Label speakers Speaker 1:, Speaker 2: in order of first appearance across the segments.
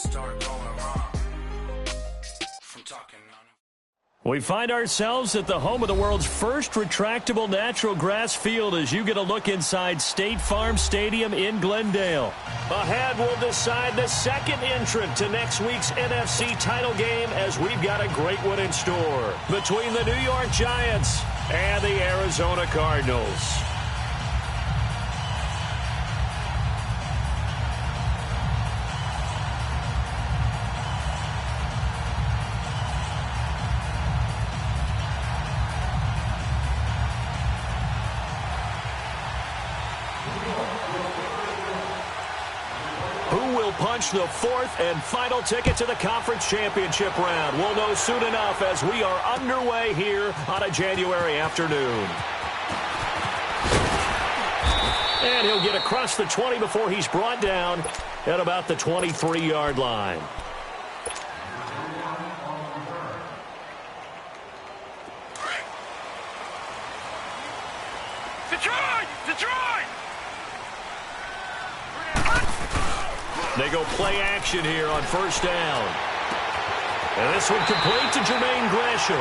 Speaker 1: start going wrong from talking on it.
Speaker 2: We find ourselves at the home of the world's first retractable natural grass field as you get a look inside State Farm Stadium in Glendale. Ahead, we'll decide the second entrant to next week's NFC title game as we've got a great one in store between the New York Giants and the Arizona Cardinals. Punch the fourth and final ticket to the conference championship round. We'll know soon enough as we are underway here on a January afternoon. And he'll get across the 20 before he's brought down at about the 23-yard line.
Speaker 3: Detroit! Detroit!
Speaker 2: They go play action here on first down. And this one complete to Jermaine Gresham.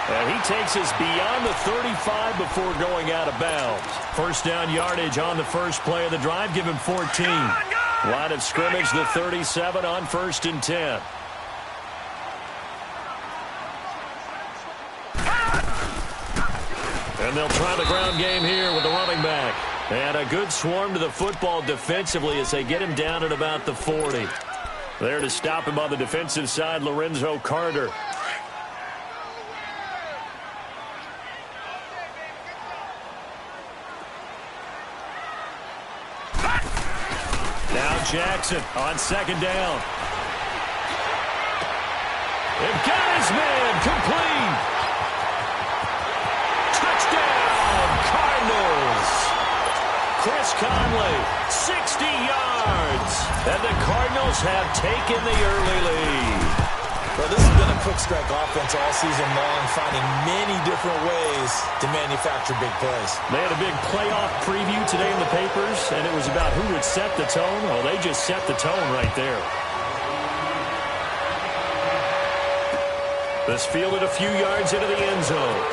Speaker 2: And he takes us beyond the 35 before going out of bounds. First down yardage on the first play of the drive. Give him 14. Line of scrimmage, the 37 on 1st and 10. And they'll try the ground game here with the running back. And a good swarm to the football defensively as they get him down at about the 40. There to stop him on the defensive side, Lorenzo Carter. Now Jackson on second down. They've got his man complete. Touchdown, Cardinals. Chris Conley, 60 yards. And the Cardinals have taken the early lead.
Speaker 4: Well, this has been a quick strike offense all season long, finding many different ways to manufacture big plays.
Speaker 2: They had a big playoff preview today in the papers, and it was about who would set the tone. Oh, they just set the tone right there. This fielded a few yards into the end zone.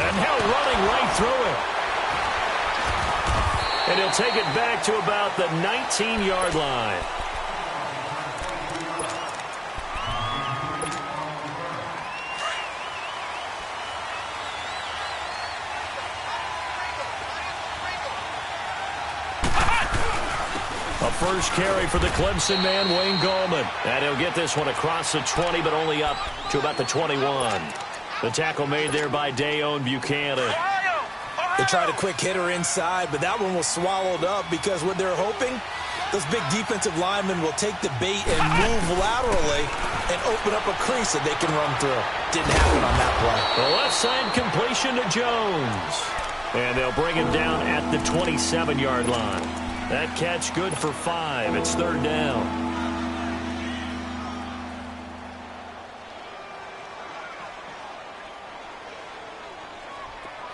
Speaker 2: And now running right through it. And he'll take it back to about the 19-yard line. A first carry for the Clemson man, Wayne Gallman. And he'll get this one across the 20, but only up to about the 21. The tackle made there by Dayon Buchanan.
Speaker 4: They tried a quick hitter inside, but that one was swallowed up because what they're hoping, those big defensive linemen will take the bait and move laterally and open up a crease that they can run through. Didn't happen on that play.
Speaker 2: The left side completion to Jones. And they'll bring him down at the 27-yard line. That catch good for 5. It's third down.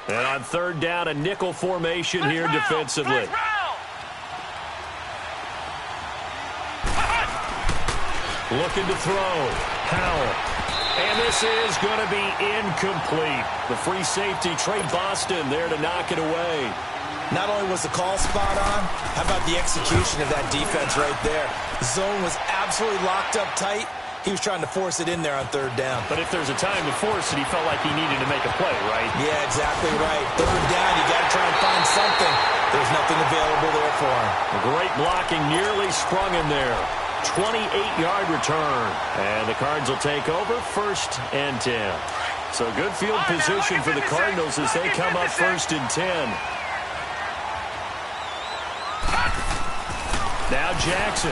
Speaker 2: And on third down, a nickel formation here defensively. Looking to throw. Powell. And this is going to be incomplete. The free safety, Trey Boston, there to knock it away.
Speaker 4: Not only was the call spot on, how about the execution of that defense right there? The zone was absolutely locked up tight. He was trying to force it in there on third down.
Speaker 2: But if there's a time to force it, he felt like he needed to make a play, right?
Speaker 4: Yeah, exactly right. Third down, you got to try and find something. There's nothing available there for him.
Speaker 2: Great blocking, nearly sprung him there. 28-yard return. And the Cards will take over, 1st and 10. So good field position for the Cardinals as they come up 1st and 10. Now Jackson.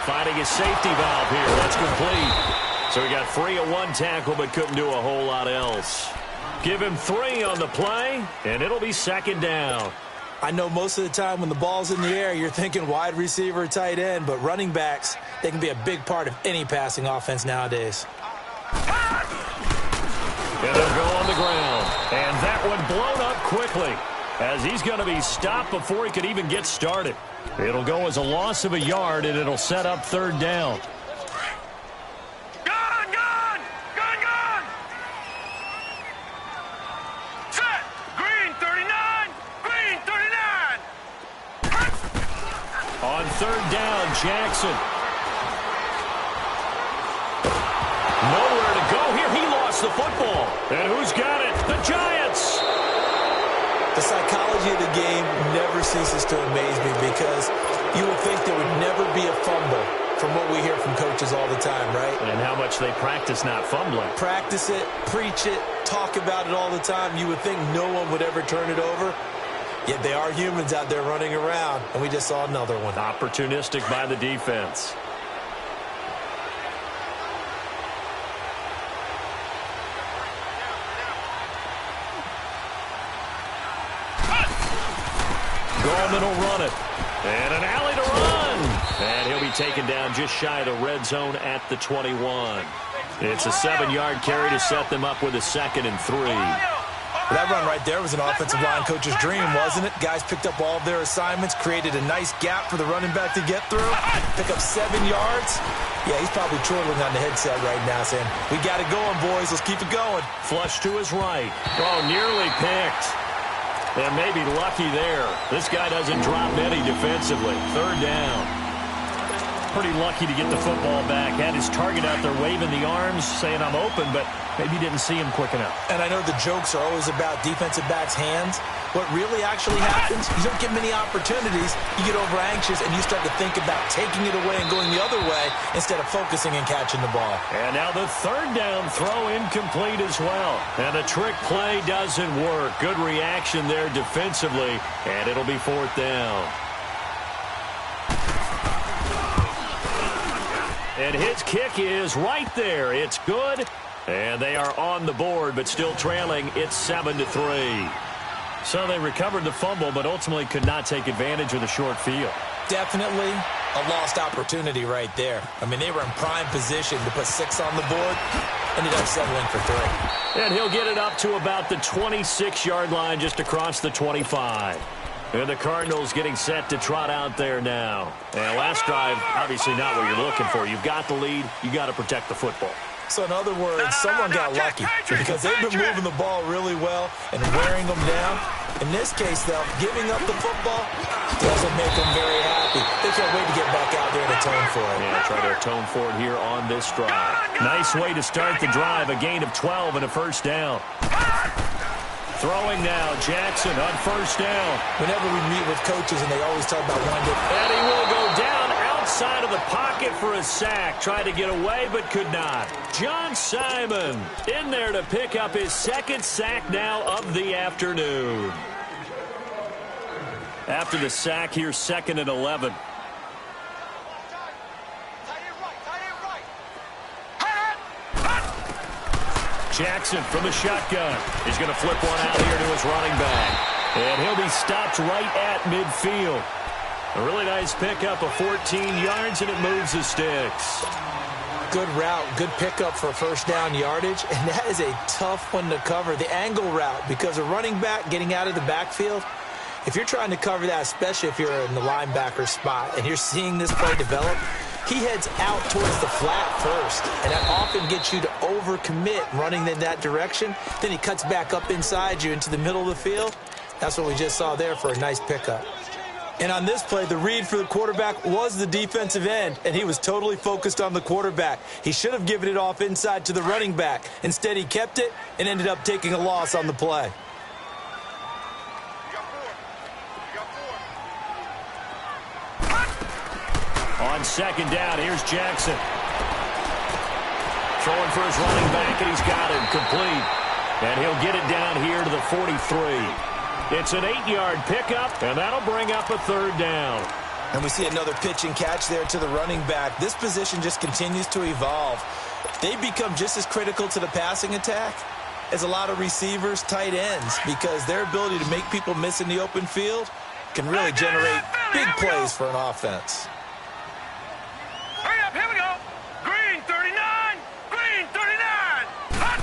Speaker 2: Finding his safety valve here. That's complete. So he got free of one tackle but couldn't do a whole lot else. Give him 3 on the play, and it'll be second down.
Speaker 4: I know most of the time when the ball's in the air, you're thinking wide receiver, tight end, but running backs, they can be a big part of any passing offense nowadays.
Speaker 2: And they'll go on the ground. And that one blown up quickly. as he's going to be stopped before he could even get started. It'll go as a loss of a yard, and it'll set up third down.
Speaker 3: Gun, gun! Gun, gun! Set! Green 39! Green 39!
Speaker 2: On third down, Jackson. Nowhere to go here. He lost the football. And who's got it? The Giants.
Speaker 4: The psychology of the game never ceases to amaze me because you would think there would never be a fumble from what we hear from coaches all the time, right?
Speaker 2: And how much they practice not fumbling.
Speaker 4: Practice it, preach it, talk about it all the time. You would think no one would ever turn it over. Yet they are humans out there running around, and we just saw another one.
Speaker 2: Opportunistic by the defense. Gorman will run it. And an alley to run. And he'll be taken down just shy of the red zone at the 21. It's a 7-yard carry to set them up with a 2nd and 3.
Speaker 4: That run right there was an offensive line coach's dream, wasn't it? Guys picked up all of their assignments, created a nice gap for the running back to get through, pick up 7 yards. Yeah, he's probably chortling on the headset right now saying, we got it going, boys. Let's keep it going.
Speaker 2: Flush to his right. Oh, nearly picked. And maybe lucky there. This guy doesn't drop many defensively. Third down. Pretty lucky to get the football back. Had his target out there waving the arms, saying I'm open, but maybe didn't see him quick enough.
Speaker 4: And I know the jokes are always about defensive backs' hands. What really actually happens, you don't get many opportunities. You get over anxious, and you start to think about taking it away and going the other way instead of focusing and catching the ball.
Speaker 2: And now the third down throw incomplete as well. And the trick play doesn't work. Good reaction there defensively, and it'll be 4th down. And his kick is right there. It's good. And they are on the board, but still trailing. It's 7-3. So they recovered the fumble, but ultimately could not take advantage of the short field.
Speaker 4: Definitely a lost opportunity right there. I mean, they were in prime position to put 6 on the board. Ended up settling for 3.
Speaker 2: And he'll get it up to about the 26-yard line, just across the 25. And the Cardinals getting set to trot out there now. And last drive, obviously not what you're looking for. You've got the lead. You got to protect the football.
Speaker 4: So in other words, someone got lucky because they've been moving the ball really well and wearing them down. In this case, though, giving up the football doesn't make them very happy. They can't wait to get back out there and atone for it.
Speaker 2: Yeah, try to atone for it here on this drive. Nice way to start the drive, a gain of 12 and a first down. Throwing now, Jackson on first down.
Speaker 4: Whenever we meet with coaches and they always talk about one day.
Speaker 2: And he will go down outside of the pocket for a sack. Tried to get away, but could not. John Simon in there to pick up his 2nd sack now of the afternoon. After the sack, here's 2nd and 11. Jackson from the shotgun. He's going to flip one out here to his running back. And he'll be stopped right at midfield. A really nice pickup of 14 yards, and it moves the sticks.
Speaker 4: Good route, good pickup for first down yardage, and that is a tough one to cover. The angle route, because a running back getting out of the backfield, if you're trying to cover that, especially if you're in the linebacker spot and you're seeing this play develop, he heads out towards the flat first, and that often gets you to overcommit running in that direction. Then he cuts back up inside you into the middle of the field. That's what we just saw there for a nice pickup. And on this play, the read for the quarterback was the defensive end, and he was totally focused on the quarterback. He should have given it off inside to the running back. Instead, he kept it and ended up taking a loss on the play.
Speaker 2: On second down, here's Jackson. Throwing for his running back, and he's got him complete. And he'll get it down here to the 43. It's an 8-yard pickup, and that'll bring up a third down.
Speaker 4: And we see another pitch and catch there to the running back. This position just continues to evolve. They become just as critical to the passing attack as a lot of receivers, tight ends, because their ability to make people miss in the open field can really generate big plays for an offense.
Speaker 3: Hurry up, here we go. Green 39, green 39. Hot.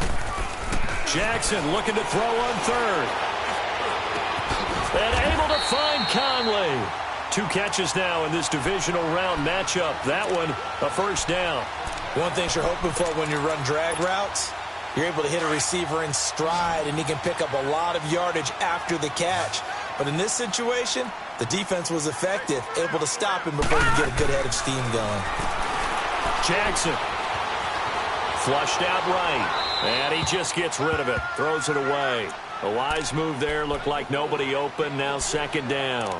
Speaker 2: Jackson looking to throw on third. strongly. 2 catches now in this divisional round matchup. That one, a first down.
Speaker 4: One thing you're hoping for when you run drag routes, you're able to hit a receiver in stride, and he can pick up a lot of yardage after the catch. But in this situation, the defense was effective, able to stop him before he get a good head of steam going.
Speaker 2: Jackson. Flushed out right. And he just gets rid of it. Throws it away. A wise move there. Looked like nobody open. Now second down.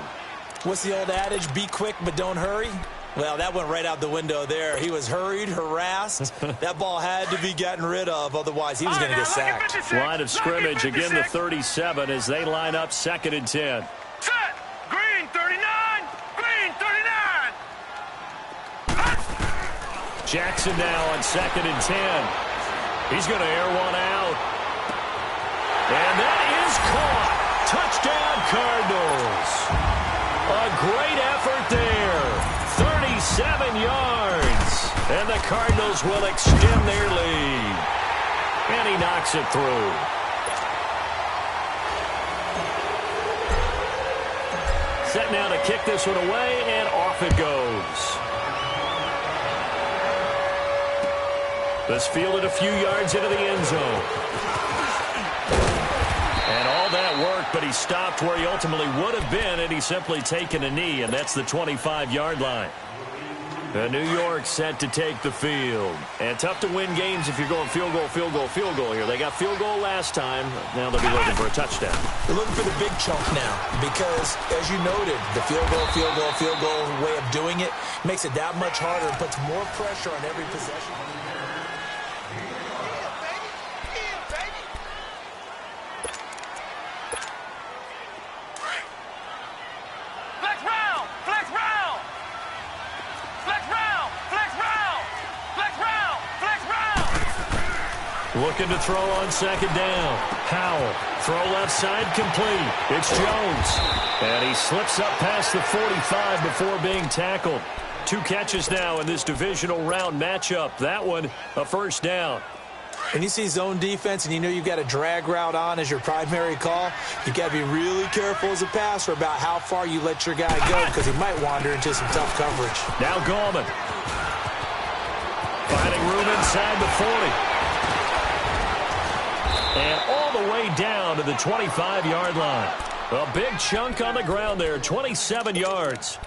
Speaker 4: What's the old adage? Be quick, but don't hurry. Well, that went right out the window there. He was hurried, harassed. That ball had to be gotten rid of. Otherwise, he was going to get sacked.
Speaker 2: Line of scrimmage, again the 37 as they line up 2nd and 10.
Speaker 3: Set. Green 39. Green 39.
Speaker 2: Jackson now on 2nd and 10. He's going to air one out. And that is caught. Touchdown, Cardinals. A great effort there. 37 yards. And the Cardinals will extend their lead. And he knocks it through. Set now to kick this one away, and off it goes. This fielded a few yards into the end zone. And all that worked, but he stopped where he ultimately would have been, and he's simply taken a knee, and that's the 25-yard line. New York set to take the field. And tough to win games if you're going field goal, field goal, field goal here. They got field goal last time. Now they'll be looking for a touchdown.
Speaker 4: They're looking for the big chunk now because, as you noted, the field goal way of doing it makes it that much harder and puts more pressure on every possession.
Speaker 2: Looking to throw on second down. Howell. Throw left side complete. It's Jones. And he slips up past the 45 before being tackled. 2 catches now in this divisional round matchup. That one, a first down.
Speaker 4: When you see zone defense and you know you've got a drag route on as your primary call, you've got to be really careful as a passer about how far you let your guy go because he might wander into some tough coverage.
Speaker 2: Now Gallman. Finding room inside the 40. And all the way down to the 25-yard line. A big chunk on the ground there, 27 yards.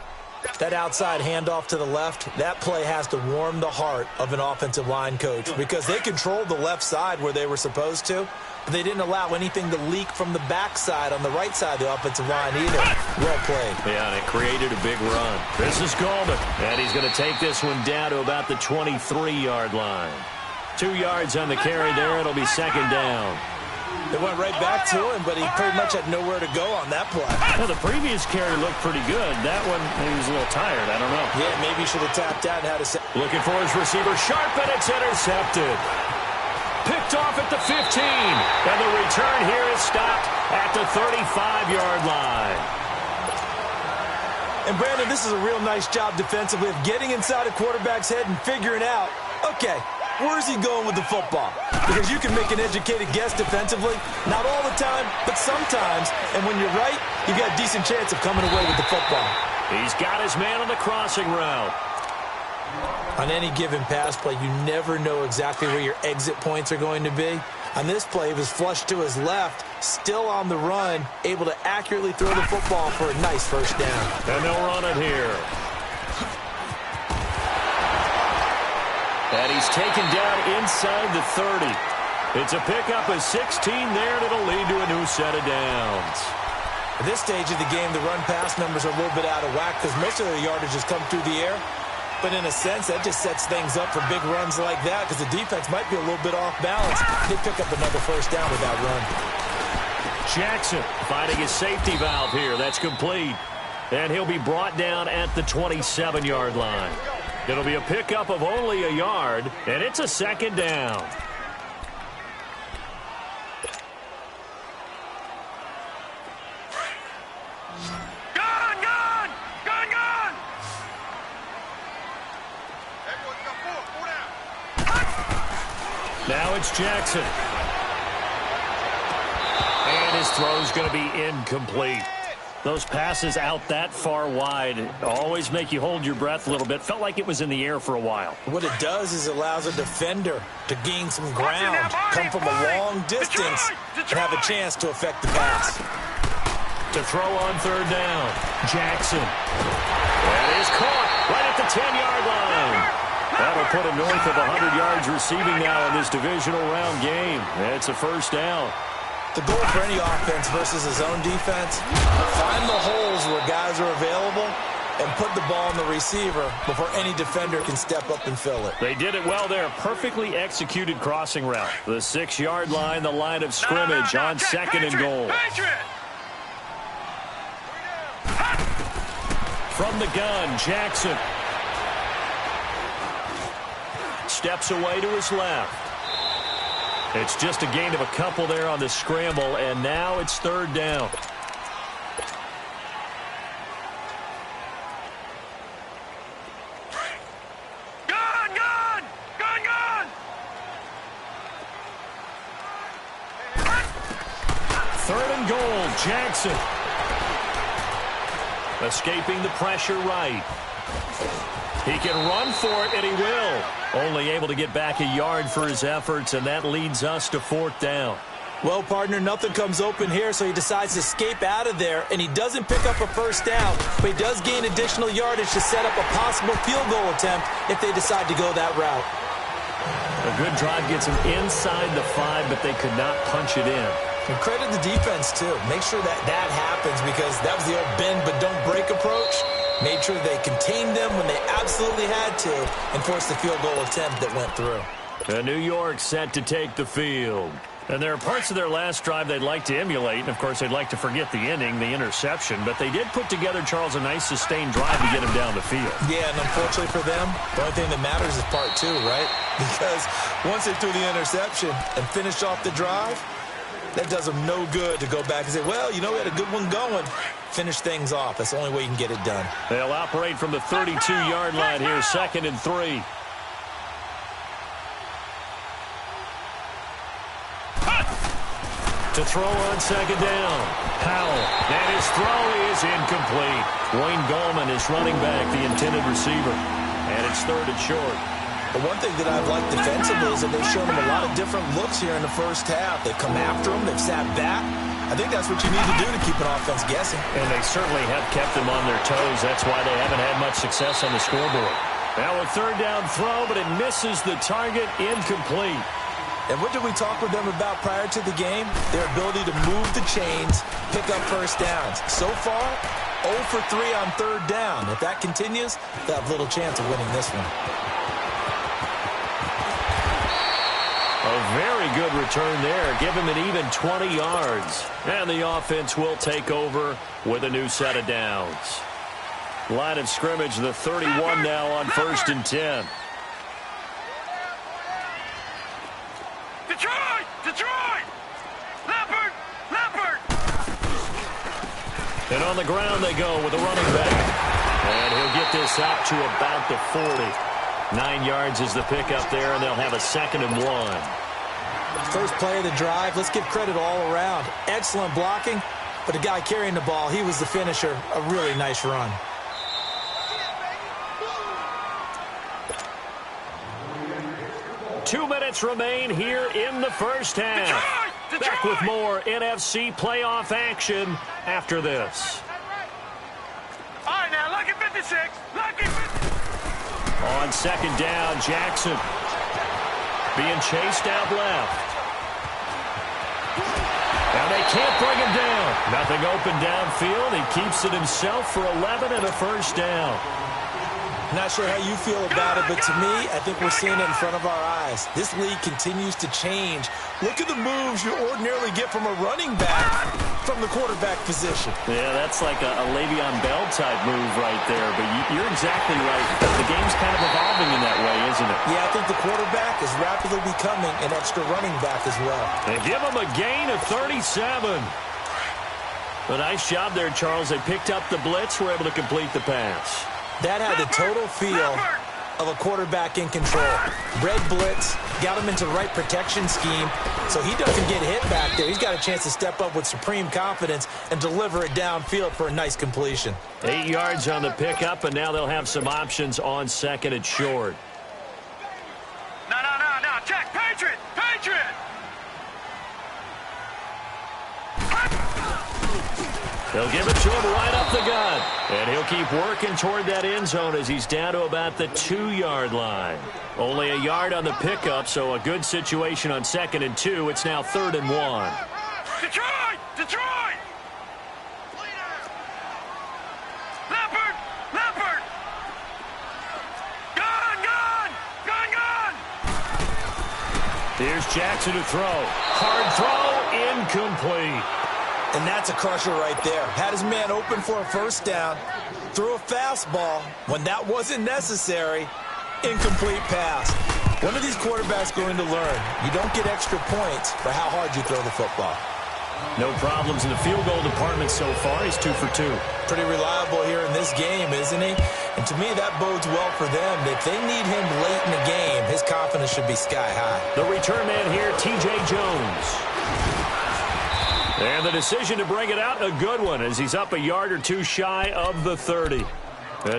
Speaker 4: That outside handoff to the left, that play has to warm the heart of an offensive line coach because they controlled the left side where they were supposed to, but they didn't allow anything to leak from the backside on the right side of the offensive line either. Well played.
Speaker 2: Yeah, and it created a big run. This is Gallman, and he's going to take this one down to about the 23-yard line. 2 yards on the carry there. It'll be second down.
Speaker 4: They went right back to him, but he pretty much had nowhere to go on that play.
Speaker 2: Well, the previous carry looked pretty good. That one, he was a little tired. I don't know.
Speaker 4: Yeah, maybe he should have tapped out and had a...
Speaker 2: Looking for his receiver, sharp, and it's intercepted. Picked off at the 15. And the return here is stopped at the 35-yard line.
Speaker 4: And, Brandon, this is a real nice job defensively of getting inside a quarterback's head and figuring out, okay, where's he going with the football? Because you can make an educated guess defensively. Not all the time, but sometimes. And when you're right, you've got a decent chance of coming away with the football.
Speaker 2: He's got his man on the crossing route.
Speaker 4: On any given pass play, you never know exactly where your exit points are going to be. On this play, he was flushed to his left, still on the run, able to accurately throw the football for a nice first down.
Speaker 2: And they'll run it here. And he's taken down inside the 30. It's a pickup of 16 there, and it'll lead to a new set of downs.
Speaker 4: At this stage of the game, the run-pass numbers are a little bit out of whack because most of the yardage has come through the air. But in a sense, that just sets things up for big runs like that because the defense might be a little bit off balance. They pick up another first down with that run.
Speaker 2: Jackson finding his safety valve here. That's complete. And he'll be brought down at the 27-yard line. It'll be a pickup of only a yard, and it's a second down.
Speaker 3: Gone, gone, gone, gone.
Speaker 2: Now it's Jackson. And his throw's going to be incomplete. Those passes out that far wide always make you hold your breath a little bit. Felt like it was in the air for a while.
Speaker 4: What it does is it allows a defender to gain some ground, come from a long distance, and have a chance to affect the pass.
Speaker 2: To throw on third down, Jackson. That is caught right at the 10-yard line. That'll put him north of 100 yards receiving now in this divisional round game. It's a first down.
Speaker 4: The goal for any offense versus his own defense, find the holes where guys are available and put the ball in the receiver before any defender can step up and fill it.
Speaker 2: They did it well there. Perfectly executed crossing route. The 6-yard line, the line of scrimmage on second and goal. From the gun, Jackson. Steps away to his left. It's just a gain of a couple there on the scramble, and now it's third down. Third and goal, Jackson. Escaping the pressure right. He can run for it, and he will. Only able to get back a yard for his efforts, and that leads us to fourth down.
Speaker 4: Well, partner, nothing comes open here, so he decides to escape out of there, and he doesn't pick up a first down, but he does gain additional yardage to set up a possible field goal attempt if they decide to go that route.
Speaker 2: A good drive gets him inside the 5, but they could not punch it in.
Speaker 4: And credit the defense, too. Make sure that happens, because that was the old bend but don't break approach. Made sure they contained them when they absolutely had to and forced the field goal attempt that went through.
Speaker 2: And New York set to take the field. And there are parts of their last drive they'd like to emulate. And, of course, they'd like to forget the inning, the interception. But they did put together, Charles, a nice sustained drive to get him down the field.
Speaker 4: Yeah, and unfortunately for them, the only thing that matters is part 2, right? Because once they threw the interception and finished off the drive, that does them no good to go back and say, well, you know, we had a good one going. Finish things off. That's the only way you can get it done.
Speaker 2: They'll operate from the 32-yard line here, 2nd and 3. To throw on second down. Powell. And his throw is incomplete. Wayne Gallman is running back, the intended receiver. And it's third and short.
Speaker 4: The one thing that I've liked defensively is that they've shown him a lot of different looks here in the first half. They've come after him. They've sat back. I think that's what you need to do to keep an offense guessing.
Speaker 2: And they certainly have kept them on their toes. That's why they haven't had much success on the scoreboard. Now a third down throw, but it misses the target. Incomplete.
Speaker 4: And what did we talk with them about prior to the game? Their ability to move the chains, pick up first downs. So far, 0 for 3 on third down. If that continues, they'll have little chance of winning this one.
Speaker 2: A very good return there. Give him an even 20 yards. And the offense will take over with a new set of downs. Line of scrimmage, the 31 now on 1st and 10.
Speaker 3: Detroit! Leopard!
Speaker 2: And on the ground they go with a running back. And he'll get this up to about the 40. 9 yards is the pickup there, and they'll have a 2nd and 1.
Speaker 4: First play of the drive, let's give credit all around. Excellent blocking, but the guy carrying the ball, he was the finisher. A really nice run.
Speaker 2: Two minutes remain here in the first half.
Speaker 3: Detroit!
Speaker 2: Back with more NFC playoff action after this.
Speaker 3: All right, now, lucky 56. Lucky 56.
Speaker 2: On second down, Jackson being chased out left. Now they can't bring him down. Nothing open downfield. He keeps it himself for 11 and a first down.
Speaker 4: Not sure how you feel about it, but to me, I think we're seeing it in front of our eyes. This league continues to change. Look at the moves you ordinarily get from a running back from the quarterback position.
Speaker 2: Yeah, that's like a Le'Veon Bell type move right there, but you're exactly right. The game's kind of evolving in that way, isn't it?
Speaker 4: Yeah, I think the quarterback is rapidly becoming an extra running back as well.
Speaker 2: They give him a gain of 37. A nice job there, Charles. They picked up the blitz, were able to complete the pass.
Speaker 4: That had the total feel of a quarterback in control. Red blitz, got him into the right protection scheme, so he doesn't get hit back there. He's got a chance to step up with supreme confidence and deliver it downfield for a nice completion.
Speaker 2: 8 yards on the pickup, and now they'll have some options on second and short.
Speaker 3: No. Check. Patriot.
Speaker 2: They'll give it to him right up the gut. And he'll keep working toward that end zone as he's down to about the 2-yard line. Only a yard on the pickup, so a good situation on 2nd and 2. It's now 3rd and 1.
Speaker 3: Detroit! Leopard! Gun!
Speaker 2: Here's Jackson to throw. Hard throw, incomplete.
Speaker 4: And that's a crusher right there. Had his man open for a first down, threw a fastball. When that wasn't necessary, incomplete pass. When are these quarterbacks going to learn? You don't get extra points for how hard you throw the football.
Speaker 2: No problems in the field goal department so far. He's 2 for 2.
Speaker 4: Pretty reliable here in this game, isn't he? And to me, that bodes well for them. If they need him late in the game, his confidence should be sky high.
Speaker 2: The return man here, T.J. Jones. And the decision to bring it out, a good one, as he's up a yard or two shy of the 30.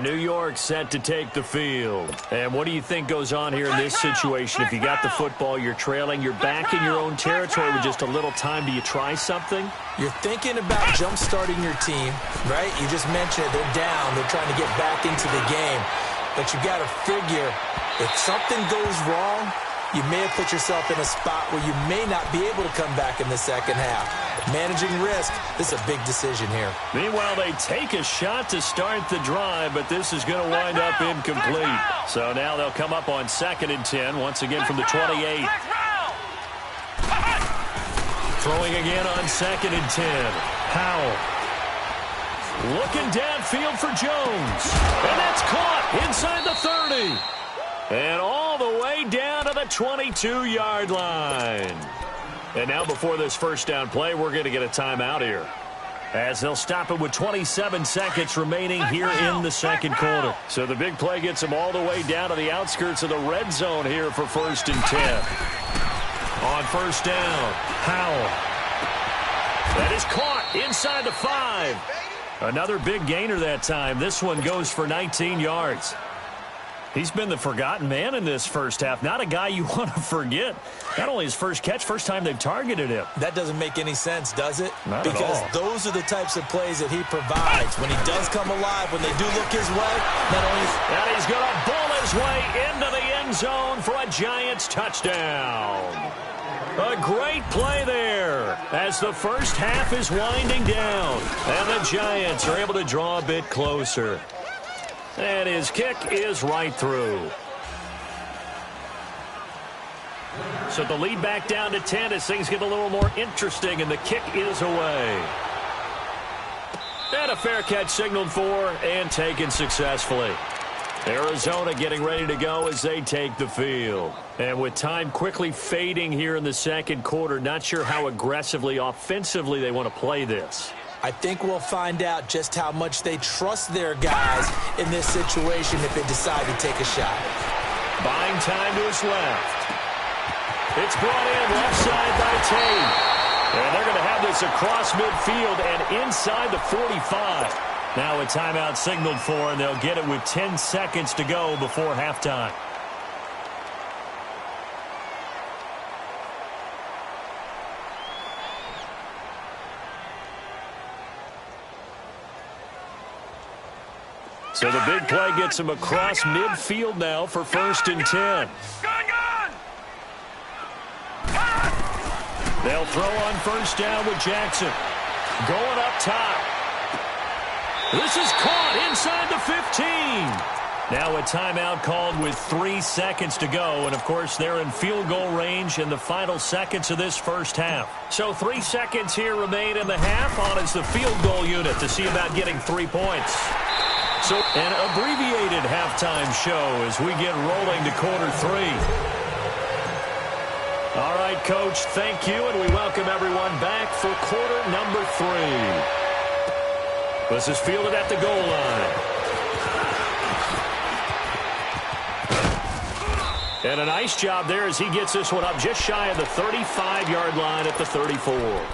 Speaker 2: New York set to take the field. And what do you think goes on here in this situation? If you got the football, you're trailing, you're back in your own territory with just a little time. Do you try something?
Speaker 4: You're thinking about jump-starting your team, right? You just mentioned they're down. They're trying to get back into the game. But you got to figure, if something goes wrong, you may have put yourself in a spot where you may not be able to come back in the second half. Managing risk, this is a big decision here.
Speaker 2: Meanwhile, they take a shot to start the drive, but this is going to wind up incomplete. So now they'll come up on 2nd and 10, once again from the 28. Throwing again on 2nd and 10. Howell. Looking downfield for Jones. And that's caught inside the 30. And all the way down to the 22-yard line. And now before this first down play, we're going to get a timeout here, as they'll stop it with 27 seconds remaining here in the second quarter. So the big play gets them all the way down to the outskirts of the red zone here for 1st and 10. On first down, Howell. That is caught inside the 5. Another big gainer that time. This one goes for 19 yards. He's been the forgotten man in this first half. Not a guy you want to forget. Not only his first catch, first time they've targeted him.
Speaker 4: That doesn't make any sense, does it?
Speaker 2: Not at all.
Speaker 4: Because those are the types of plays that he provides. When he does come alive, when they do look his way, not only...
Speaker 2: And he's going to bull his way into the end zone for a Giants touchdown. A great play there as the first half is winding down. And the Giants are able to draw a bit closer. And his kick is right through. So the lead back down to 10 as things get a little more interesting, and the kick is away. And a fair catch signaled for and taken successfully. Arizona getting ready to go as they take the field. And with time quickly fading here in the second quarter, not sure how aggressively, offensively they want to play this.
Speaker 4: I think we'll find out just how much they trust their guys in this situation if they decide to take a shot.
Speaker 2: Buying time to his left. It's brought in left side by Tate. And they're going to have this across midfield and inside the 45. Now a timeout signaled for, and they'll get it with 10 seconds to go before halftime. So the big play gets him across midfield now for 1st and 10. They'll throw on first down with Jackson. Going up top. This is caught inside the 15. Now a timeout called with 3 seconds to go. And, of course, they're in field goal range in the final seconds of this first half. So 3 seconds here remain in the half. On is the field goal unit to see about getting 3 points. So an abbreviated halftime show as we get rolling to quarter 3. All right, Coach, thank you, and we welcome everyone back for quarter number 3. This is fielded at the goal line. And a nice job there as he gets this one up just shy of the 35-yard line at the 34.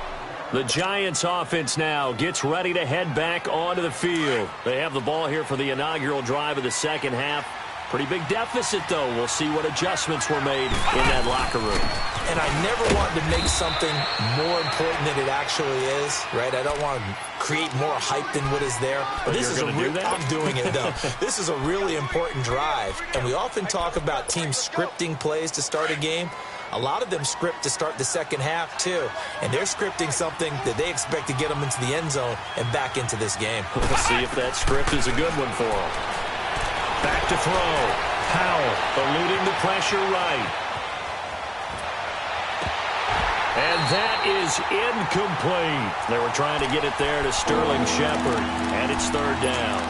Speaker 2: The Giants offense now gets ready to head back onto the field. They have the ball here for the inaugural drive of the second half. Pretty big deficit, though. We'll see what adjustments were made in that locker room.
Speaker 4: And I never want to make something more important than it actually is, right? I don't want to create more hype than what is there. But this is I'm doing it, though. This is a really important drive. And we often talk about teams scripting plays to start a game. A lot of them script to start the second half, too. And they're scripting something that they expect to get them into the end zone and back into this game.
Speaker 2: We'll see if that script is a good one for them. Back to throw. Powell eluding the pressure right. And that is incomplete. They were trying to get it there to Sterling Shepard, and it's third down.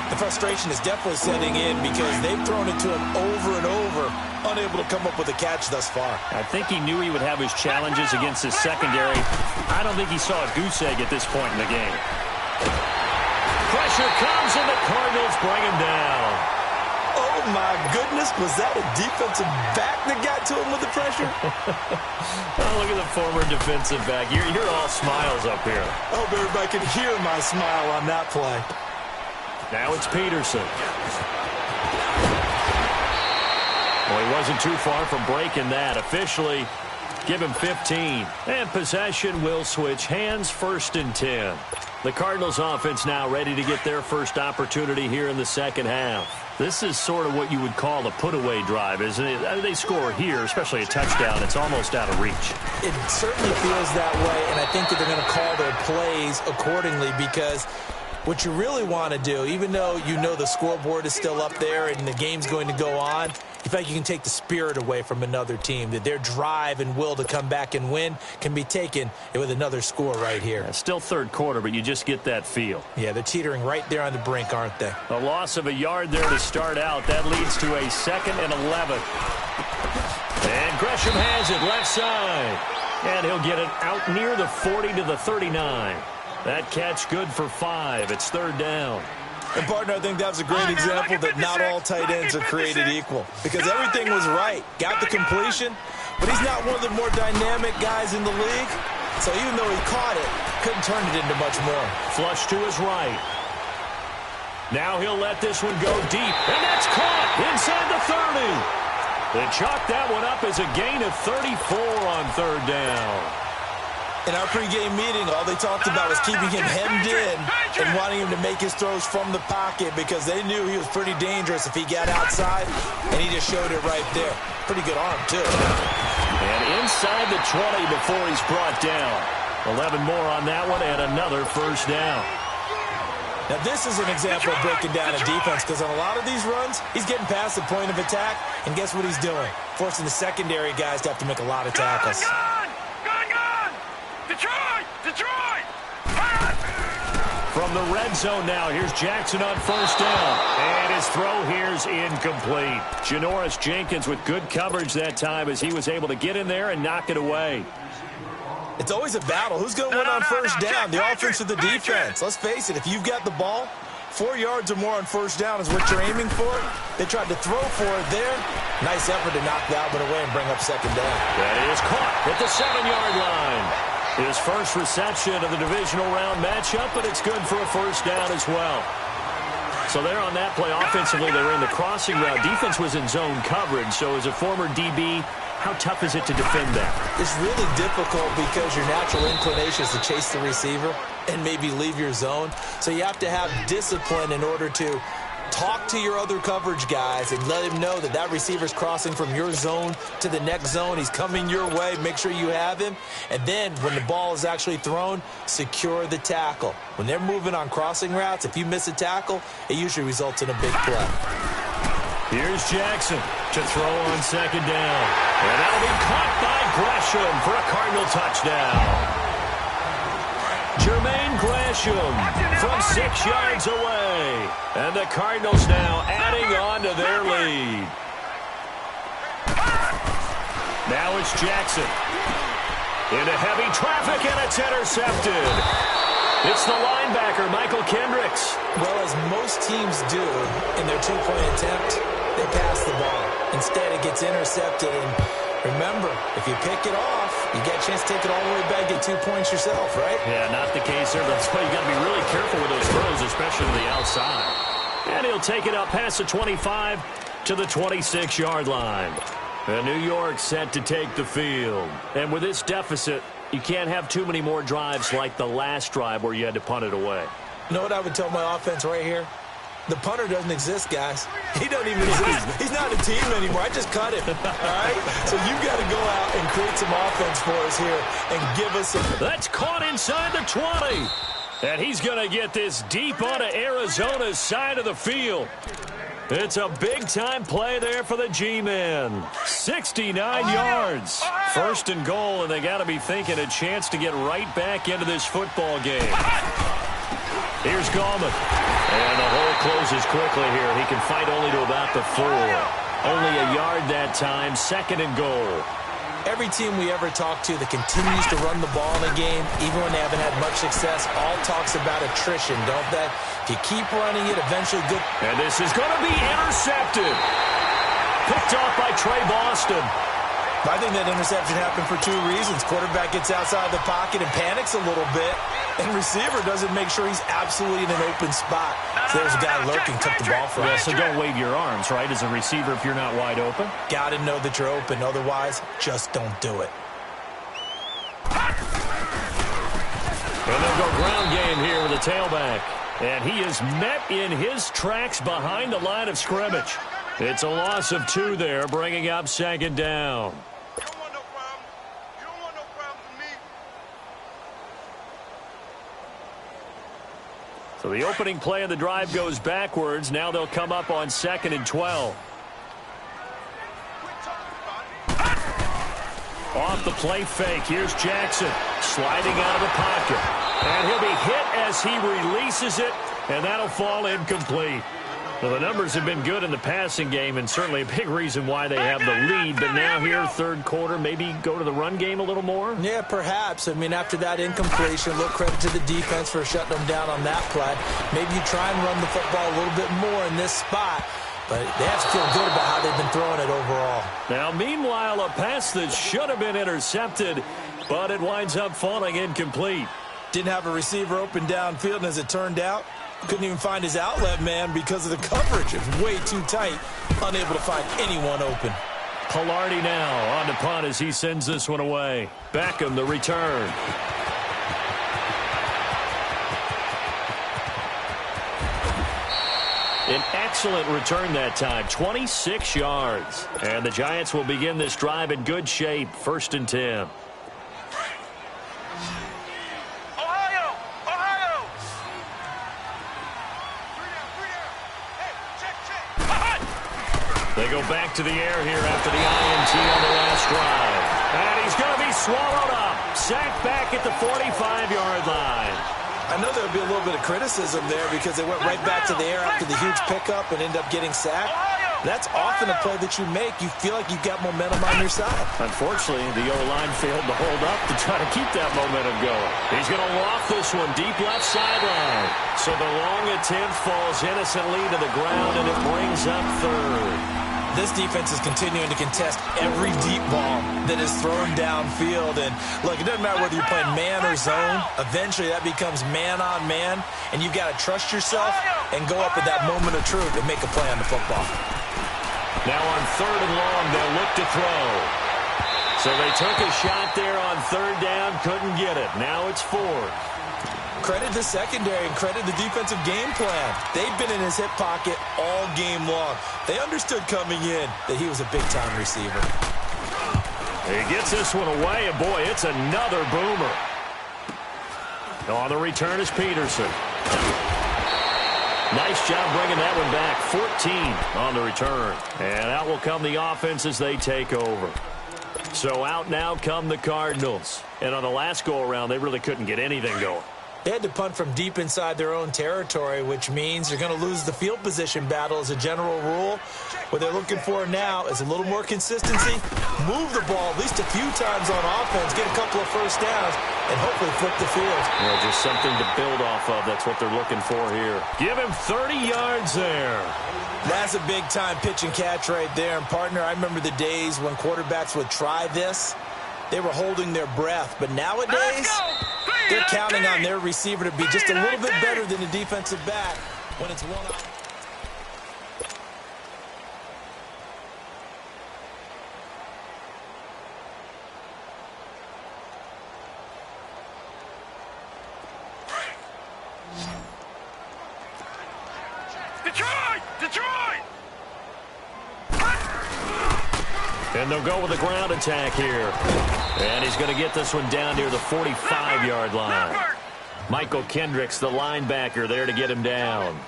Speaker 4: The frustration is definitely setting in because they've thrown it to him over and over, unable to come up with a catch thus far.
Speaker 2: I think he knew he would have his challenges against his secondary. I don't think he saw a goose egg at this point in the game. Pressure comes, and the Cardinals bring him down.
Speaker 4: Oh, my goodness. Was that a defensive back that got to him with the pressure?
Speaker 2: Oh, look at the former defensive back. You're all smiles up here.
Speaker 4: I hope everybody can hear my smile on that play.
Speaker 2: Now it's Peterson. Well, he wasn't too far from breaking that. Officially, give him 15. And possession will switch hands, 1st and 10. The Cardinals offense now ready to get their first opportunity here in the second half. This is sort of what you would call a put-away drive, isn't it? They score here, especially a touchdown. It's almost out of reach.
Speaker 4: It certainly feels that way, and I think that they're going to call their plays accordingly because what you really want to do, even though you know the scoreboard is still up there and the game's going to go on, you feel like you can take the spirit away from another team, that their drive and will to come back and win can be taken with another score right here.
Speaker 2: Yeah, still third quarter, but you just get that feel.
Speaker 4: Yeah, they're teetering right there on the brink, aren't they?
Speaker 2: A loss of a yard there to start out. That leads to a 2nd and 11. And Gresham has it left side. And he'll get it out near the 40 to the 39. That catch good for 5. It's third down.
Speaker 4: And, partner, I think that was a great example that not all tight ends are created equal. Because everything was right. Got the completion, but he's not one of the more dynamic guys in the league. So even though he caught it, couldn't turn it into much more.
Speaker 2: Flush to his right. Now he'll let this one go deep. And that's caught inside the 30. They chalk that one up as a gain of 34 on third down.
Speaker 4: In our pregame meeting, all they talked about was keeping him hemmed in and wanting him to make his throws from the pocket because they knew he was pretty dangerous if he got outside, and he just showed it right there. Pretty good arm, too.
Speaker 2: And inside the 20 before he's brought down. 11 more on that one and another first down.
Speaker 4: Now, this is an example of breaking down a defense because on a lot of these runs, he's getting past the point of attack, and guess what he's doing? Forcing the secondary guys to have to make a lot of tackles.
Speaker 3: Detroit!
Speaker 2: From the red zone now, here's Jackson on first down. And his throw here's incomplete. Janoris Jenkins with good coverage that time as he was able to get in there and knock it away.
Speaker 4: It's always a battle. Who's going to win on first down, the offense or the defense? Let's face it, if you've got the ball, 4 yards or more on first down is what you're aiming for. They tried to throw for it there. Nice effort to knock that one away and bring up second down.
Speaker 2: That is caught at the 7-yard line. His first reception of the divisional round matchup, but it's good for a first down as well. So there on that play, offensively, they ran the crossing route. Defense was in zone coverage, so as a former DB, how tough is it to defend that?
Speaker 4: It's really difficult because your natural inclination is to chase the receiver and maybe leave your zone. So you have to have discipline in order to talk to your other coverage guys and let him know that that receiver's crossing from your zone to the next zone. He's coming your way. Make sure you have him. And then when the ball is actually thrown, secure the tackle. When they're moving on crossing routes, if you miss a tackle, it usually results in a big play.
Speaker 2: Here's Jackson to throw on second down. And that'll be caught by Gresham for a Cardinal touchdown. Jermaine Gresham from 6 yards away. And the Cardinals now adding on to their lead. Now it's Jackson. Into heavy traffic, and it's intercepted. It's the linebacker, Michael Kendricks.
Speaker 4: Well, as most teams do in their two-point attempt, they pass the ball. Instead, it gets intercepted. And remember, if you pick it off, you get a chance to take it all the way back, get 2 points yourself, right?
Speaker 2: Yeah, not the case there. That's why you got to be really careful with those throws, especially to the outside. And he'll take it up past the 25 to the 26-yard line. And New York set to take the field. And with this deficit, you can't have too many more drives like the last drive where you had to punt it away.
Speaker 4: You know what I would tell my offense right here? The punter doesn't exist, guys. He doesn't even exist. He's not a team anymore. I just cut him, all right? So you got to go out and create some offense for us here and give us some.
Speaker 2: That's caught inside the 20. And he's going to get this deep onto Arizona's side of the field. It's a big-time play there for the G-men. 69 yards. First and goal, and they got to be thinking a chance to get right back into this football game. Here's Gallman. And the hole closes quickly here. He can fight only to about the 4. Only a yard that time. Second and goal.
Speaker 4: Every team we ever talk to that continues to run the ball in a game, even when they haven't had much success, all talks about attrition, don't they? If you keep running it, eventually good.
Speaker 2: And this is going to be intercepted. Picked off by Trey Boston.
Speaker 4: I think that interception happened for 2 reasons. Quarterback gets outside the pocket and panics a little bit, and receiver doesn't make sure he's absolutely in an open spot. So there's a guy lurking, took the ball from him.
Speaker 2: So don't wave your arms, right, as a receiver if you're not wide open?
Speaker 4: Got to know that you're open. Otherwise, just don't do it.
Speaker 2: And they'll go ground game here with a tailback. And he is met in his tracks behind the line of scrimmage. It's a loss of 2 there, bringing up second down. So the opening play of the drive goes backwards. Now they'll come up on 2nd and 12. Off the play fake. Here's Jackson sliding out of the pocket. And he'll be hit as he releases it, and that'll fall incomplete. Well, the numbers have been good in the passing game, and certainly a big reason why they have the lead. But now here, third quarter, maybe go to the run game a little more?
Speaker 4: Yeah, perhaps. I mean, after that incompletion, a little credit to the defense for shutting them down on that play. Maybe you try and run the football a little bit more in this spot. But they have to feel good about how they've been throwing it overall.
Speaker 2: Now, meanwhile, a pass that should have been intercepted, but it winds up falling incomplete.
Speaker 4: Didn't have a receiver open downfield, and as it turned out, couldn't even find his outlet man because of the coverage. It was way too tight, unable to find anyone open.
Speaker 2: Pilardi now on the punt as he sends this one away. Beckham, the return. An excellent return that time, 26 yards. And the Giants will begin this drive in good shape, 1st and 10. They go back to the air here after the INT on the last drive. And he's going to be swallowed up. Sacked back at the 45-yard line.
Speaker 4: I know there'll be a little bit of criticism there because they went right back to the air after the huge pickup and ended up getting sacked. That's often a play that you make. You feel like you've got momentum on your side.
Speaker 2: Unfortunately, the O-line failed to hold up to try to keep that momentum going. He's going to loft this one deep left sideline. So the long attempt falls innocently to the ground, and it brings up 3rd.
Speaker 4: This defense is continuing to contest every deep ball that is thrown downfield. And, look, it doesn't matter whether you're playing man or zone. Eventually, that becomes man-on-man, and you've got to trust yourself and go up at that moment of truth and make a play on the football.
Speaker 2: Now on 3rd and long, they'll look to throw. So they took a shot there on 3rd down, couldn't get it. Now it's 4th.
Speaker 4: Credit the secondary and credit the defensive game plan. They've been in his hip pocket all game long. They understood coming in that he was a big-time receiver.
Speaker 2: He gets this one away, and boy, it's another boomer. On the return is Peterson. Nice job bringing that one back. 14 on the return. And out will come the offense as they take over. So out now come the Cardinals. And on the last go-around, they really couldn't get anything going.
Speaker 4: They had to punt from deep inside their own territory, which means you're going to lose the field position battle as a general rule. What they're looking for now is a little more consistency, move the ball at least a few times on offense, get a couple of first downs, and hopefully flip the field.
Speaker 2: Yeah, just something to build off of. That's what they're looking for here. Give him 30 yards there.
Speaker 4: That's a big-time pitch and catch right there. And, partner, I remember the days when quarterbacks would try this. They were holding their breath. But nowadays, they're counting on their receiver to be just a little bit better than the defensive back when it's one-on-one.
Speaker 3: Detroit!
Speaker 2: And they'll go with a ground attack here. And he's going to get this one down near the 45-yard line. Michael Kendricks, the linebacker, there to get him down.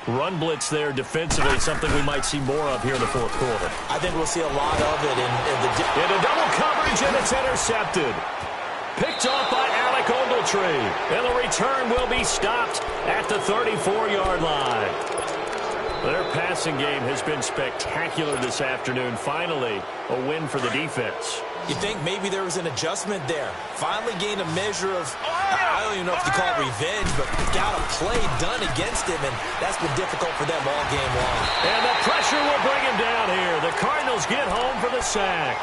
Speaker 2: Run blitz there defensively, something we might see more of here in the fourth quarter.
Speaker 4: I think we'll see a lot of it
Speaker 2: in a double coverage, and it's intercepted. Picked off by Alec Ogletree. And the return will be stopped at the 34-yard line. Their passing game has been spectacular this afternoon. Finally, a win for the defense.
Speaker 4: You think maybe there was an adjustment there. Finally gained a measure of, I don't even know if you call it revenge, but got a play done against him, and that's been difficult for them all game long.
Speaker 2: And the pressure will bring him down here. The Cardinals get home for the sack.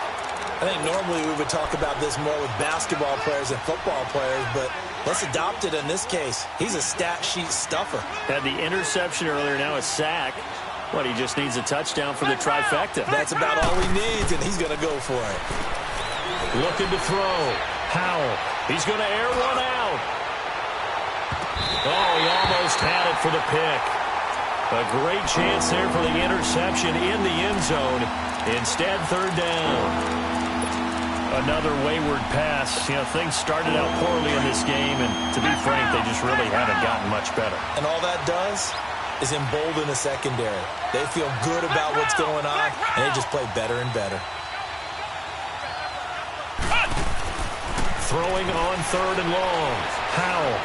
Speaker 4: I think normally we would talk about this more with basketball players and football players, but let's adopt it in this case. He's a stat sheet stuffer.
Speaker 2: Had the interception earlier, now a sack. What, he just needs a touchdown for the trifecta.
Speaker 4: That's about all he needs, and he's going to go for it.
Speaker 2: Looking to throw. Howell. He's going to air one out. Oh, he almost had it for the pick. A great chance there for the interception in the end zone. Instead, third down. Another wayward pass. You know, things started out poorly in this game, and to be frank, they just really haven't gotten much better.
Speaker 4: And all that does is embolden the secondary. They feel good about what's going on, and they just play better and better.
Speaker 2: Throwing on third and long. Howell.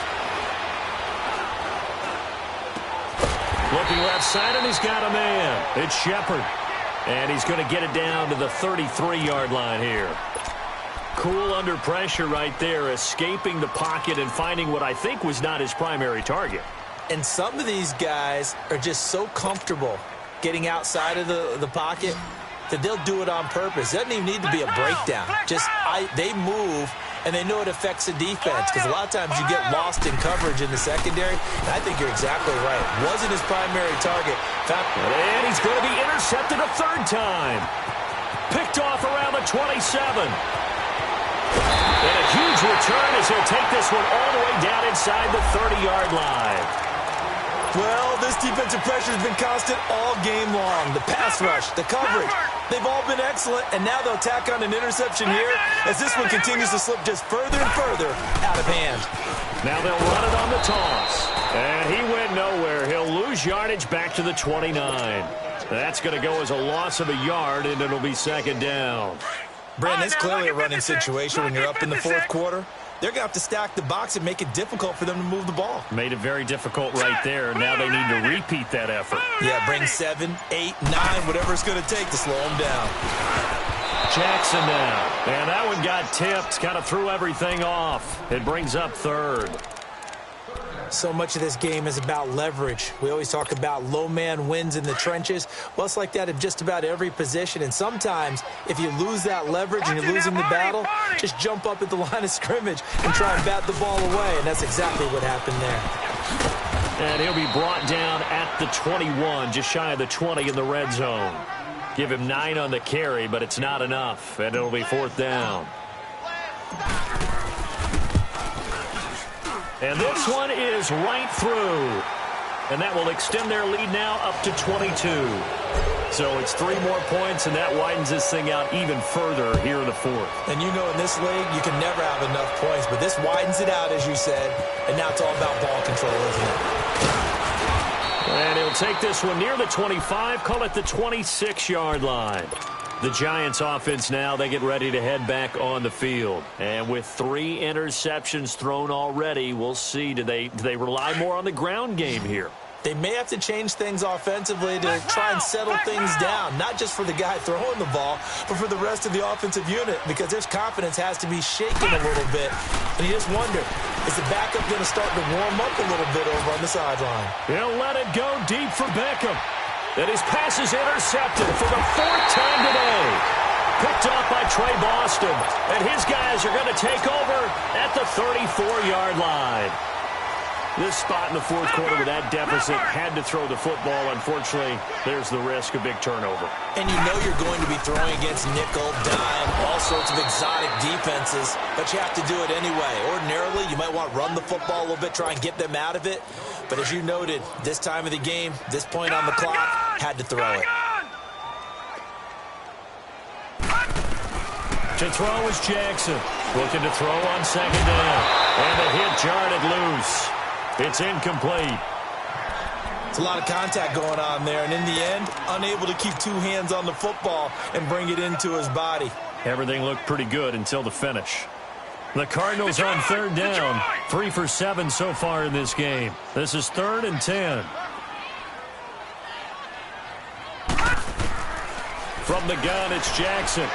Speaker 2: Looking left side, and he's got a man. It's Shepard. And he's going to get it down to the 33-yard line here. Cool under pressure right there, escaping the pocket and finding what I think was not his primary target.
Speaker 4: And some of these guys are just so comfortable getting outside of the pocket that they'll do it on purpose. It doesn't even need to be a breakdown. They move, and they know it affects the defense, because a lot of times you get lost in coverage in the secondary, and I think you're exactly right. Wasn't his primary target.
Speaker 2: And he's going to be intercepted a third time. Picked off around the 27. And a huge return as he'll take this one all the way down inside the 30-yard line.
Speaker 4: Well, this defensive pressure has been constant all game long. The pass rush, the coverage, they've all been excellent, and now they'll tack on an interception here as this one continues to slip just further and further out of hand.
Speaker 2: Now they'll run it on the toss. And he went nowhere. He'll lose yardage back to the 29. That's going to go as a loss of a yard, and it'll be second down.
Speaker 4: Brandon, it's clearly a running situation when you're up in the fourth quarter. They're going to have to stack the box and make it difficult for them to move the ball.
Speaker 2: Made it very difficult right there. Now they need to repeat that effort.
Speaker 4: Yeah, bring 7, 8, 9, whatever it's going to take to slow them down.
Speaker 2: Jackson now. And that one got tipped. Kind of threw everything off. It brings up third.
Speaker 4: So much of this game is about leverage. We always talk about low man wins in the trenches. Well, it's like that in just about every position. And sometimes, if you lose that leverage and you're losing the battle, just jump up at the line of scrimmage and try and bat the ball away. And that's exactly what happened there.
Speaker 2: And he'll be brought down at the 21, just shy of the 20 in the red zone. Give him 9 on the carry, but it's not enough. And it'll be fourth down. And this one is right through. And that will extend their lead now up to 22. So it's 3 more points, and that widens this thing out even further here in the fourth.
Speaker 4: And you know in this league, you can never have enough points, but this widens it out, as you said, and now it's all about ball control, isn't it?
Speaker 2: And he'll take this one near the 25, call it the 26-yard line. The Giants offense now, they get ready to head back on the field. And with 3 interceptions thrown already, we'll see, do they rely more on the ground game here?
Speaker 4: They may have to change things offensively to try and settle things down, not just for the guy throwing the ball, but for the rest of the offensive unit, because their confidence has to be shaken a little bit. And you just wonder, is the backup going to start to warm up a little bit over on the sideline?
Speaker 2: He'll let it go deep for Beckham. And his pass is intercepted for the 4th time today. Picked off by Trey Boston. And his guys are going to take over at the 34-yard line. This spot in the 4th quarter with that deficit, had to throw the football. Unfortunately, there's the risk of big turnover.
Speaker 4: And you know you're going to be throwing against nickel, dime, all sorts of exotic defenses, but you have to do it anyway. Ordinarily, you might want to run the football a little bit, try and get them out of it. But as you noted, this time of the game, this point on the clock, had to throw it.
Speaker 2: To throw is Jackson. Looking to throw on 2nd down. And the hit jarred it loose. It's incomplete.
Speaker 4: It's a lot of contact going on there, and in the end, unable to keep 2 hands on the football and bring it into his body.
Speaker 2: Everything looked pretty good until the finish. The Cardinals on 3rd down. 3 for 7 so far in this game. This is 3rd and 10. From the gun, it's Jackson.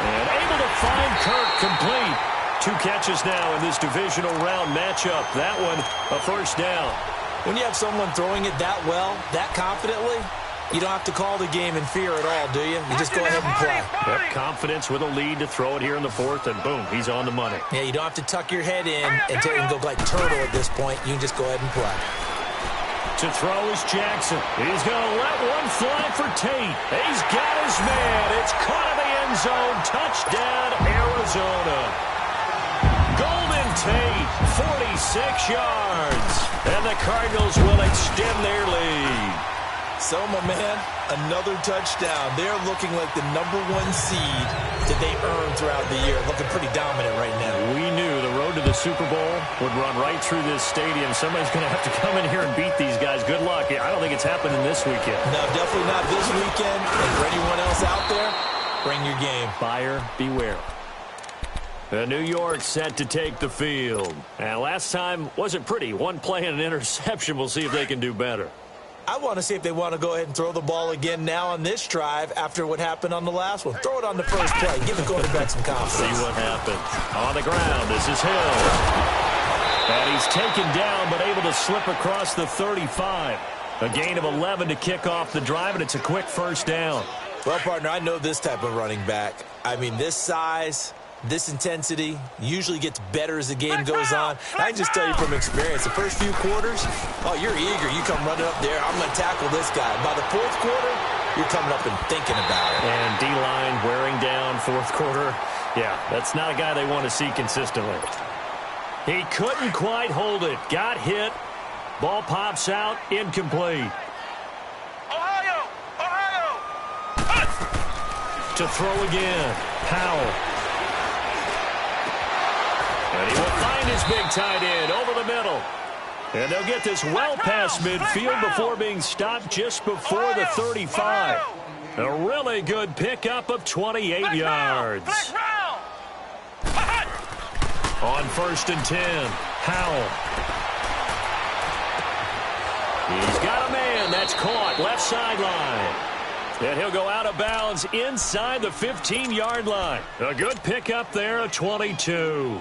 Speaker 2: And able to find Kirk complete. 2 catches now in this divisional round matchup. That one, a 1st down.
Speaker 4: When you have someone throwing it that well, that confidently, you don't have to call the game in fear at all, do you? You just go ahead and play.
Speaker 2: Yep, confidence with a lead to throw it here in the 4th, and boom, he's on the money.
Speaker 4: Yeah, you don't have to tuck your head in and go like turtle at this point. You can just go ahead and play.
Speaker 2: To throw is Jackson. He's going to let one fly for Tate. He's got his man. It's caught in the end zone. Touchdown, Arizona. Golden Tate, 46 yards. And the Cardinals will extend their lead.
Speaker 4: So, my man, another touchdown. They're looking like the #1 seed that they earned throughout the year. Looking pretty dominant right now.
Speaker 2: We knew the road to the Super Bowl would run right through this stadium. Somebody's going to have to come in here and beat these guys. Good luck. I don't think it's happening this weekend.
Speaker 4: No, definitely not this weekend. And for anyone else out there, bring your game.
Speaker 2: Buyer beware. New York set to take the field. And last time wasn't pretty. One play and an interception. We'll see if they can do better.
Speaker 4: I want to see if they want to go ahead and throw the ball again now on this drive after what happened on the last one. Throw it on the first play. Give the quarterback some confidence.
Speaker 2: See what happens. On the ground, this is Hill. And he's taken down but able to slip across the 35. A gain of 11 to kick off the drive, and it's a quick 1st down.
Speaker 4: Well, partner, I know this type of running back. I mean, this size, this intensity usually gets better as the game goes on. I can just tell you from experience, the first few quarters, oh, you're eager. You come running up there. I'm going to tackle this guy. By the 4th quarter, you're coming up and thinking about it.
Speaker 2: And D-line wearing down 4th quarter. Yeah, that's not a guy they want to see consistently. He couldn't quite hold it. Got hit. Ball pops out. Incomplete.
Speaker 3: Ohio!
Speaker 2: To throw again. Powell. And he will find his big tight end over the middle. And they'll get this well past midfield before being stopped just before the 35. A really good pickup of 28 yards. On 1st and 10, Powell. He's got a man. That's caught. Left sideline. And he'll go out of bounds inside the 15-yard line. A good pickup there, a 22.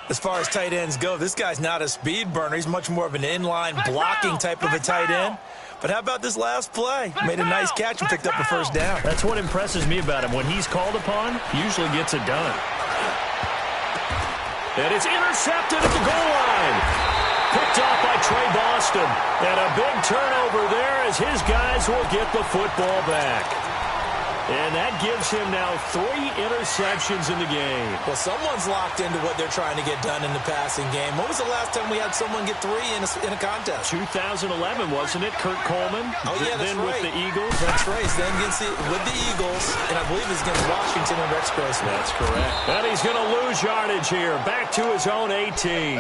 Speaker 4: As far as tight ends go, this guy's not a speed burner. He's much more of an inline blocking type of a tight end. But how about this last play? Made a nice catch and picked up a 1st down.
Speaker 2: That's what impresses me about him. When he's called upon, he usually gets it done. And it's intercepted at the goal line. Picked off by Trey Boston. And a big turnover there as his guys will get the football back. And that gives him now 3 interceptions in the game.
Speaker 4: Well, someone's locked into what they're trying to get done in the passing game. When was the last time we had someone get 3 in a contest?
Speaker 2: 2011, wasn't it? Kurt Coleman.
Speaker 4: Oh, yeah, that's
Speaker 2: then
Speaker 4: right.
Speaker 2: with the Eagles.
Speaker 4: That's right. Then with the Eagles, and I believe it's against Washington and Rex Grossman.
Speaker 2: That's correct. And he's going to lose yardage here. Back to his own 18.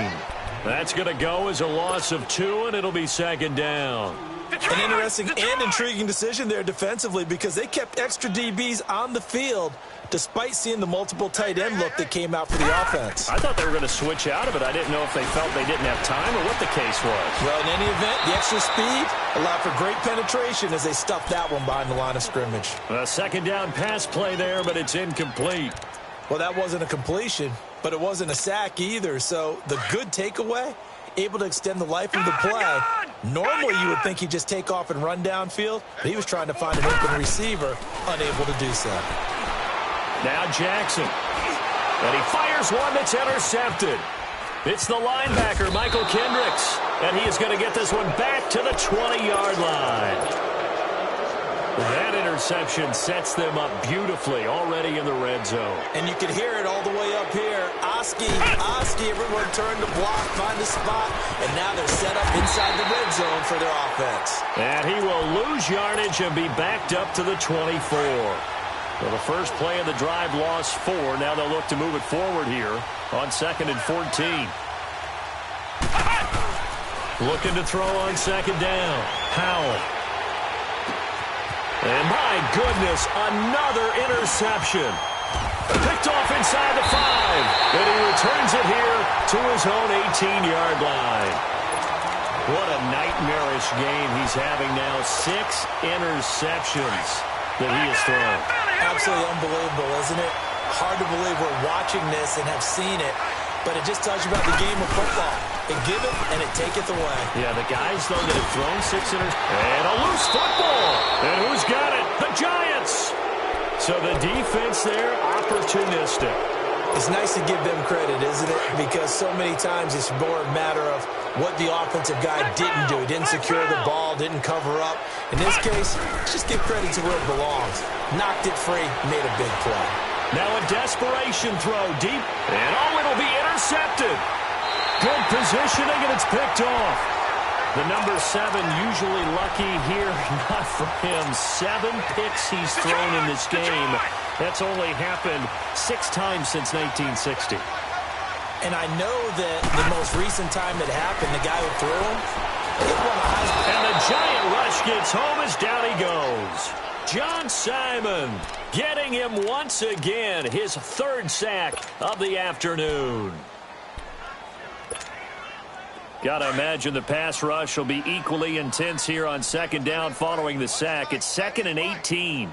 Speaker 2: That's going to go as a loss of 2, and it'll be 2nd down.
Speaker 4: An interesting and intriguing decision there defensively because they kept extra DBs on the field despite seeing the multiple tight end look that came out for the offense.
Speaker 2: I thought they were going to switch out of it. I didn't know if they felt they didn't have time or what the case was.
Speaker 4: Well, in any event, the extra speed allowed for great penetration as they stuffed that one behind the line of scrimmage.
Speaker 2: A 2nd down pass play there, but it's incomplete.
Speaker 4: Well, that wasn't a completion, but it wasn't a sack either. So the good takeaway, able to extend the life of the play Normally, you would think he'd just take off and run downfield, but he was trying to find an open receiver, unable to do so.
Speaker 2: Now Jackson. And he fires one that's intercepted. It's the linebacker, Michael Kendricks. And he is going to get this one back to the 20-yard line. That interception sets them up beautifully already in the red zone.
Speaker 4: And you can hear it all the way up here. Oski, everyone turned to block, find a spot, and now they're set up inside the red zone for their offense.
Speaker 2: And he will lose yardage and be backed up to the 24. Well, the first play of the drive lost 4. Now they'll look to move it forward here on 2nd and 14. Looking to throw on 2nd down. Howell. And my goodness, another interception. Picked off inside the 5. And he returns it here to his own 18-yard line. What a nightmarish game he's having now. 6 interceptions that he has thrown.
Speaker 4: Absolutely unbelievable, isn't it? Hard to believe we're watching this and have seen it, but it just tells you about the game of football. It give it and it taketh away.
Speaker 2: Yeah, the guys, though, that have thrown 6 and a loose football. And who's got it? The Giants. So the defense there, opportunistic.
Speaker 4: It's nice to give them credit, isn't it? Because so many times it's more a matter of what the offensive guy didn't do. He didn't secure the ball, didn't cover up. In this case, just give credit to where it belongs. Knocked it free, made a big play.
Speaker 2: Now a desperation throw deep, and it'll be intercepted. Good positioning, and it's picked off. The number 7 usually lucky here. Not for him. 7 picks he's thrown in this game. That's only happened 6 times since 1960.
Speaker 4: And I know that the most recent time it happened, the guy who threw him, he won a Heisman.
Speaker 2: And the giant rush gets home as down he goes. John Simon getting him once again, his 3rd sack of the afternoon. Got to imagine the pass rush will be equally intense here on 2nd down following the sack. It's 2nd and 18.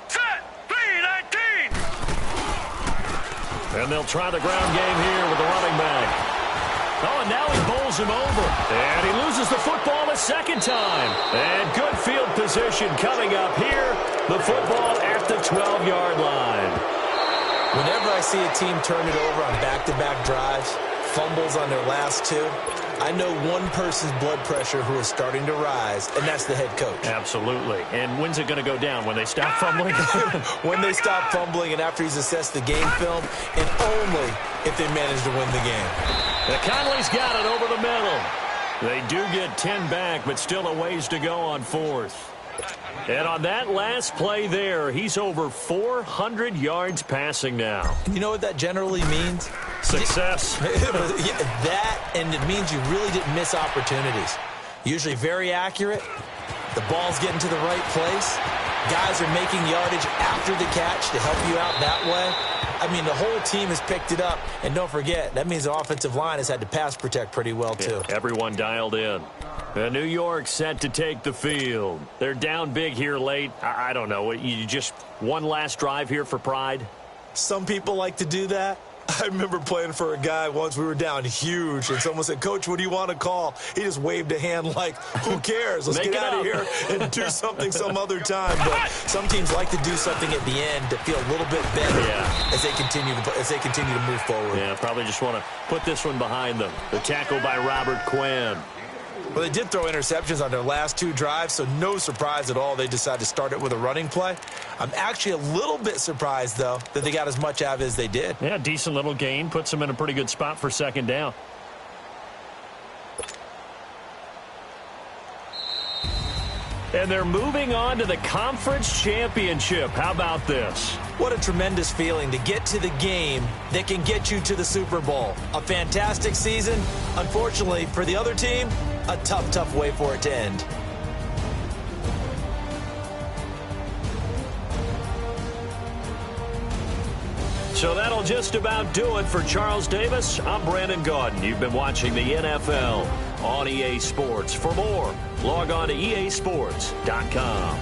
Speaker 3: Set, 3-19.
Speaker 2: And they'll try the ground game here with the running back. Oh, and now he bowls him over. And he loses the football a 2nd time. And good field position coming up here. The football at the 12-yard line.
Speaker 4: Whenever I see a team turn it over on back-to-back drives, fumbles on their last 2, I know one person's blood pressure who is starting to rise, and that's the head coach.
Speaker 2: Absolutely. And when's it going to go down? When they stop fumbling?
Speaker 4: When they stop fumbling and after he's assessed the game film, and only if they manage to win the game.
Speaker 2: The Conley's got it over the middle. They do get 10 back, but still a ways to go on 4th. And on that last play there, he's over 400 yards passing now.
Speaker 4: You know what that generally means?
Speaker 2: Success.
Speaker 4: Yeah, that, and it means you really didn't miss opportunities. Usually very accurate. The ball's getting to the right place. Guys are making yardage after the catch to help you out that way. I mean, the whole team has picked it up. And don't forget, that means the offensive line has had to pass protect pretty well, too.
Speaker 2: Yeah, everyone dialed in. And New York set to take the field. They're down big here late. I don't know. You just one last drive here for pride?
Speaker 4: Some people like to do that. I remember playing for a guy once. We were down huge, and someone said, "Coach, what do you want to call?" He just waved a hand like, who cares? Let's get out of here and do something some other time. But some teams like to do something at the end to feel a little bit better as they continue to move forward.
Speaker 2: Yeah, probably just want to put this one behind them. The tackle by Robert Quinn.
Speaker 4: Well, they did throw interceptions on their last 2 drives, so no surprise at all they decided to start it with a running play. I'm actually a little bit surprised, though, that they got as much out of it as they did.
Speaker 2: Yeah, decent little gain. Puts them in a pretty good spot for 2nd down. And they're moving on to the conference championship. How about this?
Speaker 4: What a tremendous feeling to get to the game that can get you to the Super Bowl. A fantastic season. Unfortunately, for the other team, a tough, tough way for it to end.
Speaker 2: So that'll just about do it for Charles Davis. I'm Brandon Gaudin. You've been watching the NFL on EA Sports. For more, log on to easports.com.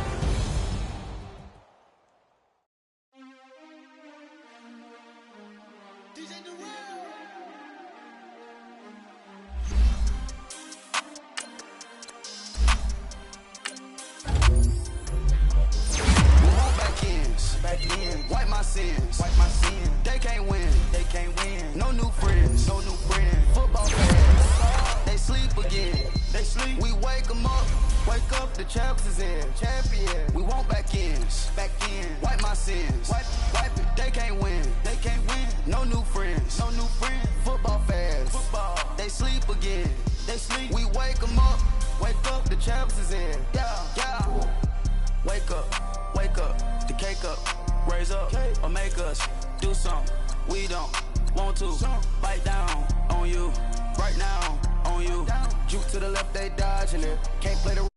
Speaker 5: is in. Champion. We want back ends. Back in. Wipe my sins. Wipe it. They can't win. They can't win. No new friends. No new friends. Football fans. Football. They sleep again. They sleep. We wake them up. Wake up. The champs is in. Yeah. Wake up. Wake up. The cake up. Raise up. Or make us do something. We don't want to. Bite down on you. Right now on you. Juke to the left, they dodging it. Can't play the